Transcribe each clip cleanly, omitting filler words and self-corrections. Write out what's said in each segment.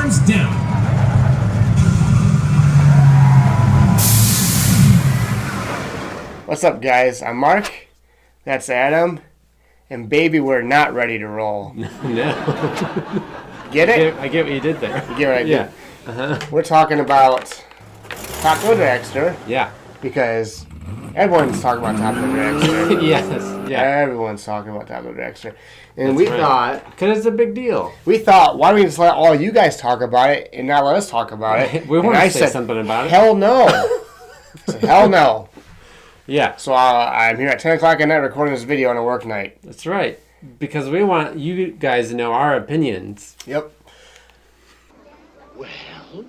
arms down. What's up, guys? I'm Mark. That's Adam. And baby, we're not ready to roll. No. Get it? I get what you did there. You get what I did? Yeah. Uh-huh. We're talking about Thrill Dragster Yeah. because everyone's talking about Thrill Dragster. Yes. Yeah. Everyone's talking about Thrill Dragster. And That's we right. thought... Because it's a big deal. We thought, why don't we just let all you guys talk about it and not let us talk about it? We want And to I say said, something about it. hell no. I said, hell no. Yeah. So I'm here at 10 o'clock at night recording this video on a work night. That's right. Because we want you guys to know our opinions. Yep. Well,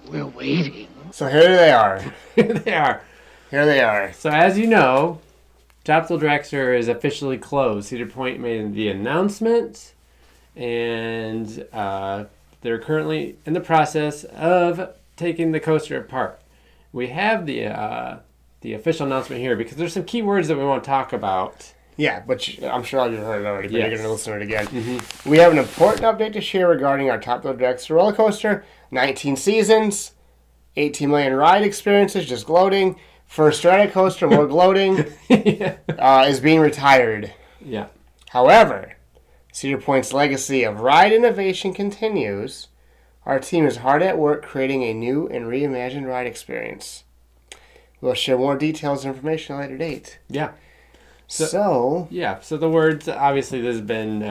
we're waiting. So here they are. Here they are. Here they are. So as you know, Thrill Dragster is officially closed. Cedar Point made the announcement, and they're currently in the process of taking the coaster apart. We have the official announcement here because there's some key words that we want to talk about. Yeah, but I'm sure you've heard it already, but Yes. you're going to listen to it again. Mm-hmm. We have an important update to share regarding our Thrill Dragster roller coaster. 19 seasons, 18 million ride experiences, just gloating. First strata coaster, more gloating, is being retired. Yeah. However, Cedar Point's legacy of ride innovation continues. Our team is hard at work creating a new and reimagined ride experience. We'll share more details and information at a later date. Yeah. So So the words, obviously this has been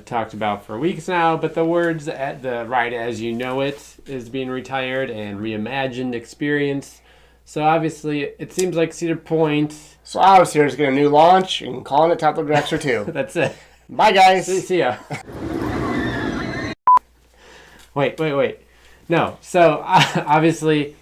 talked about for weeks now, but the words at the ride as you know it is being retired and reimagined experience. So obviously it seems like Cedar Point. So obviously we're just getting a new launch and calling it Thrill Dragster 2. That's it. Bye, guys. See ya. Wait. No. So obviously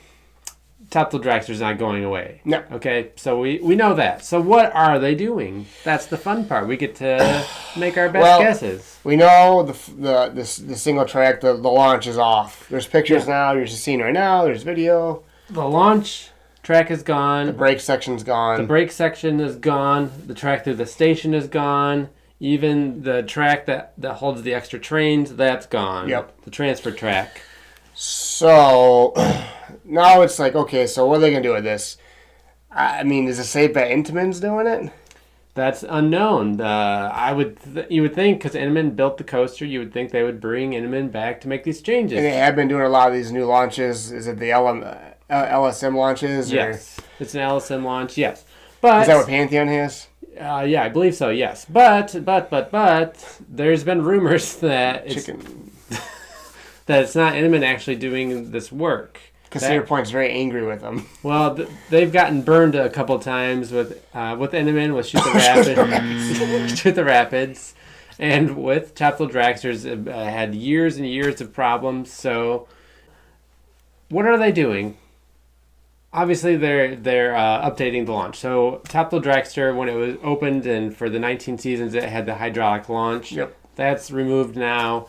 Thrill Dragster's not going away. No. Okay, so we know that. So what are they doing? That's the fun part. We get to make our best guesses. We know the single track, the launch is off. There's pictures now. There's a scene right now. There's video. The launch track is The gone. brake section's gone. The brake section is gone. The track through the station is gone. Even the track that holds the extra trains, that's gone. Yep. The transfer track. So now it's like, okay, so what are they going to do with this? I mean, is it safe bet Intamin's doing it? That's unknown. You would think, because Intamin built the coaster, you would think they would bring Intamin back to make these changes. And they have been doing a lot of these new launches. Is it the LSM launches? Or Yes, it's an LSM launch. Yes, but is that what Pantheon has? yeah, I believe so. Yes, but there's been rumors that that it's not Intamin actually doing this work. Because Cedar Point's very angry with them. Well, they've gotten burned a couple times with Intamin, with Shoot the Rapids, and with Thrill Dragsters had years and years of problems. So, what are they doing? Obviously, they're updating the launch. So, Thrill Dragster, when it was opened and for the 19 seasons, it had the hydraulic launch. Yep. That's removed now.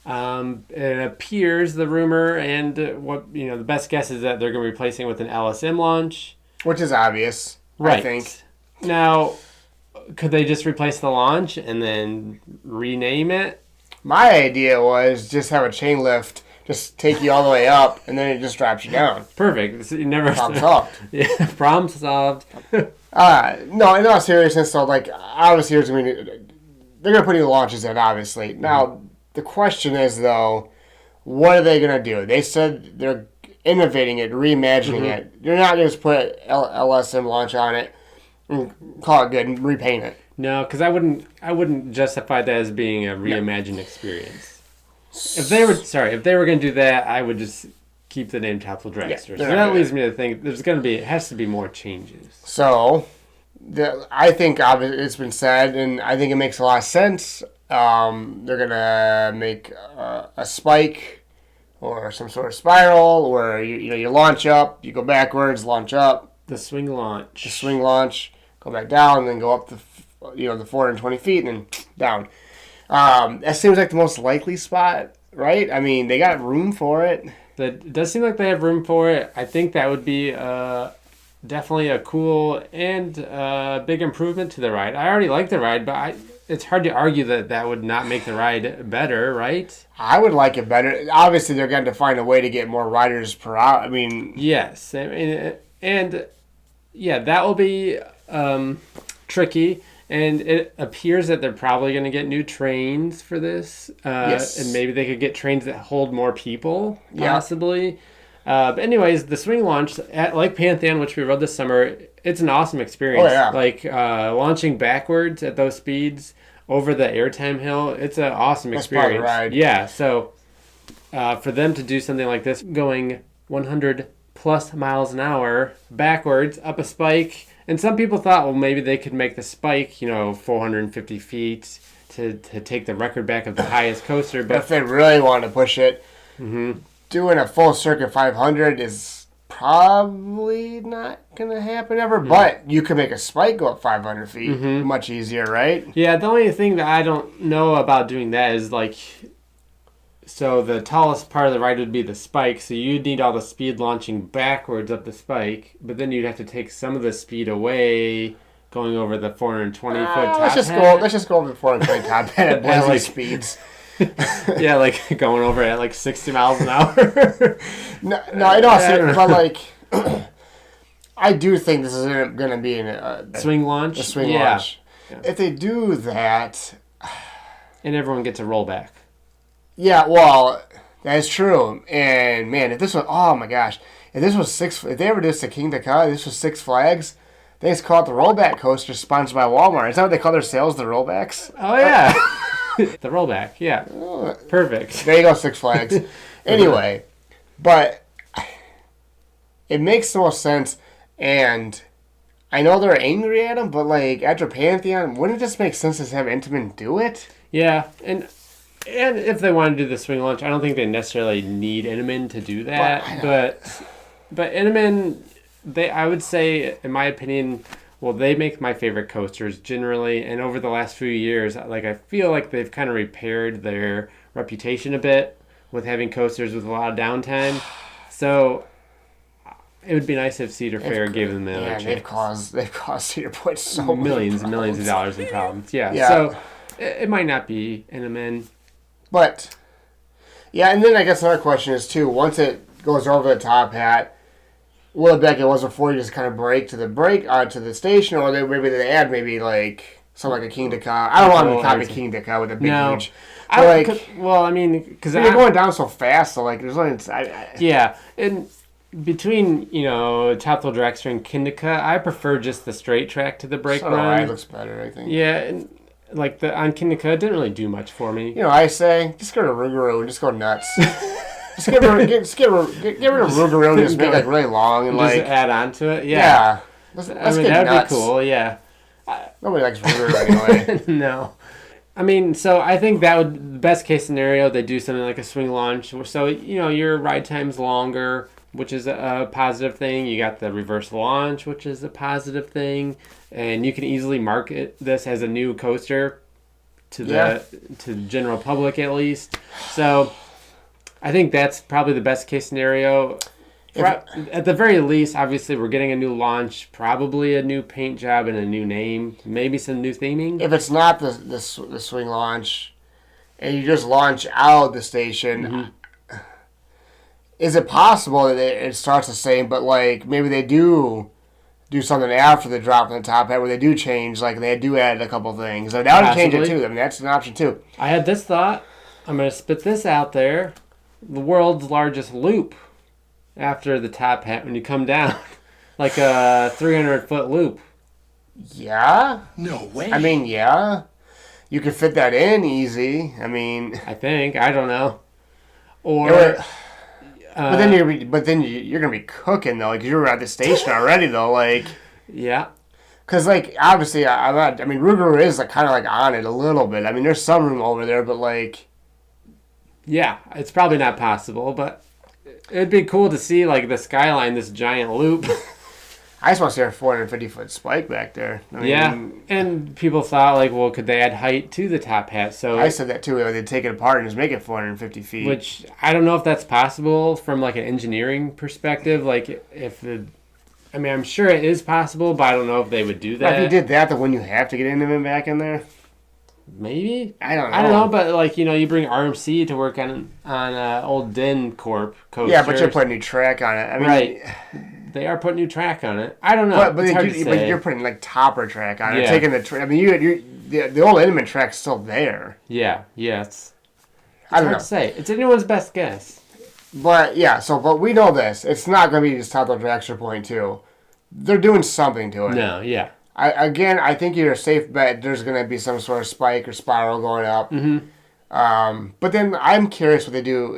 It appears the rumor and the best guess is that they're going to be replacing with an LSM launch, Which is obvious, right? I think. Now, could they just replace the launch and then rename it? My idea was just have a chain lift, just take you all the way up, and then it just drops you down. Perfect. You never Problem solved. Yeah, problem solved. No, in all seriousness, though, like, obviously, they're going to put new launches in, obviously. Now, the question is, though, what are they going to do? They said they're innovating it, reimagining it. They're not going to just put LSM launch on it and call it good and repaint it. No, because I wouldn't justify that as being a reimagined experience. If they were going to do that, I would just keep the name Thrill Dragster. So that leads me to think it has to be more changes. So, I think it's been said, and I think it makes a lot of sense. They're gonna make a spike or some sort of spiral where you launch up, you go backwards, launch up. The swing launch. Go back down, and then go up the 420 feet and then down. That seems like the most likely spot, right? I mean, they got room for it. It does seem like they have room for it. I think that would be definitely a cool and big improvement to the ride. I already like the ride, but it's hard to argue that would not make the ride better, right? I would like it better. Obviously, they're going to find a way to get more riders per hour. I mean, Yes, I mean, and yeah, that will be tricky. And it appears that they're probably going to get new trains for this. Yes. And maybe they could get trains that hold more people, Yeah. possibly. But anyways, the swing launch, like Pantheon, which we rode this summer, it's an awesome experience. Oh, yeah. Like launching backwards at those speeds over the airtime hill, it's an awesome That's part of the experience. ride. Yeah, so for them to do something like this, going 100 plus miles an hour backwards up a spike, and some people thought, well, maybe they could make the spike, 450 feet to take the record back of the highest coaster. But if they really want to push it, doing a full circuit 500 is probably not going to happen ever. But you can make a spike go up 500 feet much easier, right? yeah, the only thing that I don't know about doing that is like, so the tallest part of the ride would be the spike, so you'd need all the speed launching backwards up the spike, but then you'd have to take some of the speed away going over the 420 foot top Let's just hat. go over the 420 top hat at blazing like- speeds. Yeah, like going over at like 60 miles an hour. No, I don't. But like, I do think this is going to be a Swing launch. swing Yeah. launch. Yeah. If they do that, And everyone gets a rollback. yeah, well, that's true. And man, if this was, oh my gosh, if they ever did this to King Dakota, this was Six Flags. They just call it the rollback coaster, sponsored by Walmart. Is that what they call their sales? The rollbacks. Oh yeah. The rollback. Yeah. Perfect. There you go, Six Flags. Anyway, but it makes the most sense, and I know they're angry at him, but like after Pantheon, wouldn't it just make sense to have Intamin do it? Yeah, and if they want to do the swing launch, I don't think they necessarily need Intamin to do that. But Intamin, I would say, in my opinion, well, they make my favorite coasters generally, and over the last few years, like I feel like they've kind of repaired their reputation a bit with having coasters with a lot of downtime. So it would be nice if Cedar Fair gave them another chance. They've caused Cedar Point so Millions and many millions of problems. dollars in problems. Yeah. Yeah. So it might not be Intamin. But yeah, and then I guess another question is too. Once it goes over the top hat, will it be like it was before? You just kind of brake to the station, or maybe they add like something like a King Dakota. I don't want them to copy King Dakota with a big No. huge. But Because you're going down so fast, so like there's only. yeah, and between Top Thrill Dragster and Kindica, I prefer just the straight track to the brake So run. it looks better, I think. Yeah, and like on Kindica, it didn't really do much for me. I say just go to Rougarou and just go nuts. Just get rid of Rougarou and just make it like really long and Just like add on to it. yeah. Let's I mean, get that'd nuts. be cool. Yeah. Nobody likes Rougarou anyway. No. I mean, so I think that would, the best case scenario, they do something like a swing launch. So, your ride time's longer, which is a positive thing. You got the reverse launch, which is a positive thing. And you can easily market this as a new coaster to the general public at least. So I think that's probably the best case scenario. At the very least, obviously, we're getting a new launch, probably a new paint job and a new name, maybe some new theming. If it's not the swing launch, and you just launch out the station, is it possible that it starts the same, but like maybe they do something after the drop from the top hat where they do change, like they do add a couple things. So that would change it too. I mean, that's an option too. I had this thought. I'm going to spit this out there. The world's largest loop after the top hat when you come down. Like a 300-foot loop. Yeah? No way. I mean, yeah. You could fit that in easy. I mean, I think. I don't know. but then you're gonna be cooking though, because you're at the station already though, like. Yeah. Because like obviously Rougarou is like kind of like on it a little bit. I mean, there's some room over there, but like. Yeah, it's probably not possible, but it'd be cool to see like the skyline, this giant loop. I just want to see a 450-foot spike back there. I mean, Yeah, and people thought like, well, could they add height to the top hat? So I said that too. They'd take it apart and just make it 450 feet. which I don't know if that's possible from like an engineering perspective. Like I'm sure it is possible, but I don't know if they would do But if you that. did that, then wouldn't you have to get Intamin back in there? Maybe? I don't know. I don't know, but like, you bring RMC to work on old Den Corp coaster. Yeah, but you're putting new track on it. I mean, right. They are putting new track on it. I don't know. But, it's hard to say. But you're putting like topper track on it. Yeah. Taking the I mean, the old Inman track's still there. Yeah. It's I don't hard know. to say. It's anyone's best guess. But yeah, but we know this. It's not going to be just Thrill Dragster Point 2. They're doing something to it. No, yeah. I think you're a safe bet there's going to be some sort of spike or spiral going up. Mm-hmm. But then I'm curious what they do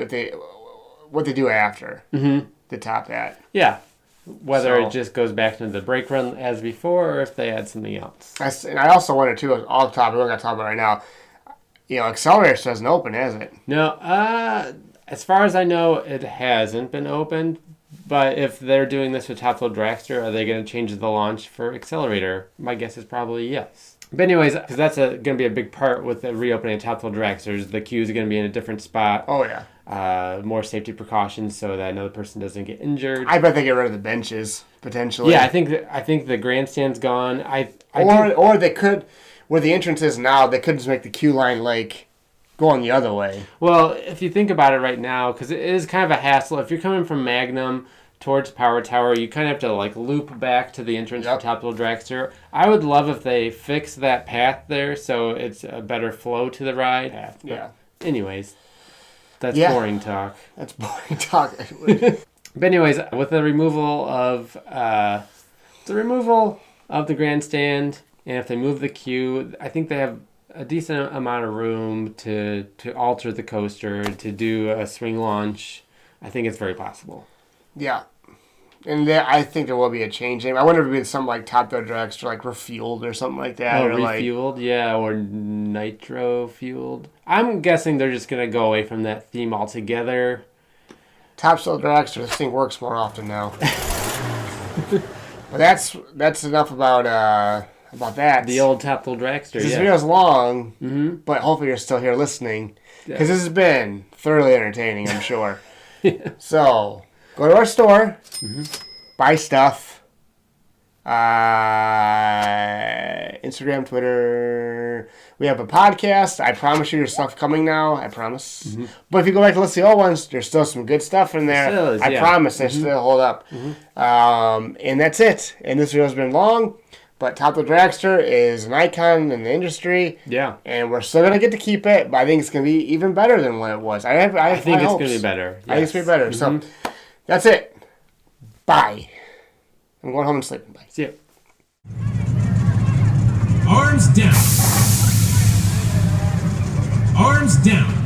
after to top that. Yeah. Whether it just goes back into the brake run as before, or if they add something else. And I also wonder too, off the top, we're not going to talk about it right now. Accelerator doesn't open, is it? No. As far as I know, it hasn't been opened. But if they're doing this with Thrill Dragster, are they going to change the launch for Accelerator? My guess is probably yes. But anyways, because that's going to be a big part with the reopening of Thrill Dragsters, the queues are going to be in a different spot. Oh, yeah. More safety precautions so that another person doesn't get injured. I bet they get rid of the benches, potentially. Yeah, I think the grandstand's gone. Or they could, where the entrance is now, they could just make the queue line going the other way. Well, if you think about it right now, because it is kind of a hassle. If you're coming from Magnum towards Power Tower, you kind of have to loop back to the entrance for Thrill Dragster. I would love if they fix that path there so it's a better flow to the ride. Yeah. Anyways, that's boring talk. That's boring talk. But anyways, with the removal of the grandstand, and if they move the queue, I think they have a decent amount of room to alter the coaster, to do a swing launch. I think it's very possible. Yeah. And I think there will be a change. I wonder if it'd be something like Thrill Dragster, refueled or something like that. Oh, or refueled? Yeah, or nitro fueled. I'm guessing they're just going to go away from that theme altogether. Thrill Dragster, this thing works more often now. But that's enough about that. The old Thrill Dragster, This video's long, but hopefully you're still here listening. Because this has been thoroughly entertaining, I'm sure. So, go to our store, buy stuff. Instagram, Twitter. We have a podcast. I promise you there's stuff coming now. I promise. But if you go back to listen to the old ones, there's still some good stuff in there. Still is, I promise they still hold up. And that's it. And this video's been long. But Thrill Dragster is an icon in the industry. Yeah. And we're still going to get to keep it. But I think it's going to be even better than what it was. I think it's going to be better. Yes. I think it's going to be better. So that's it. Bye. I'm going home and sleeping. Bye. See ya. Arms down. Arms down.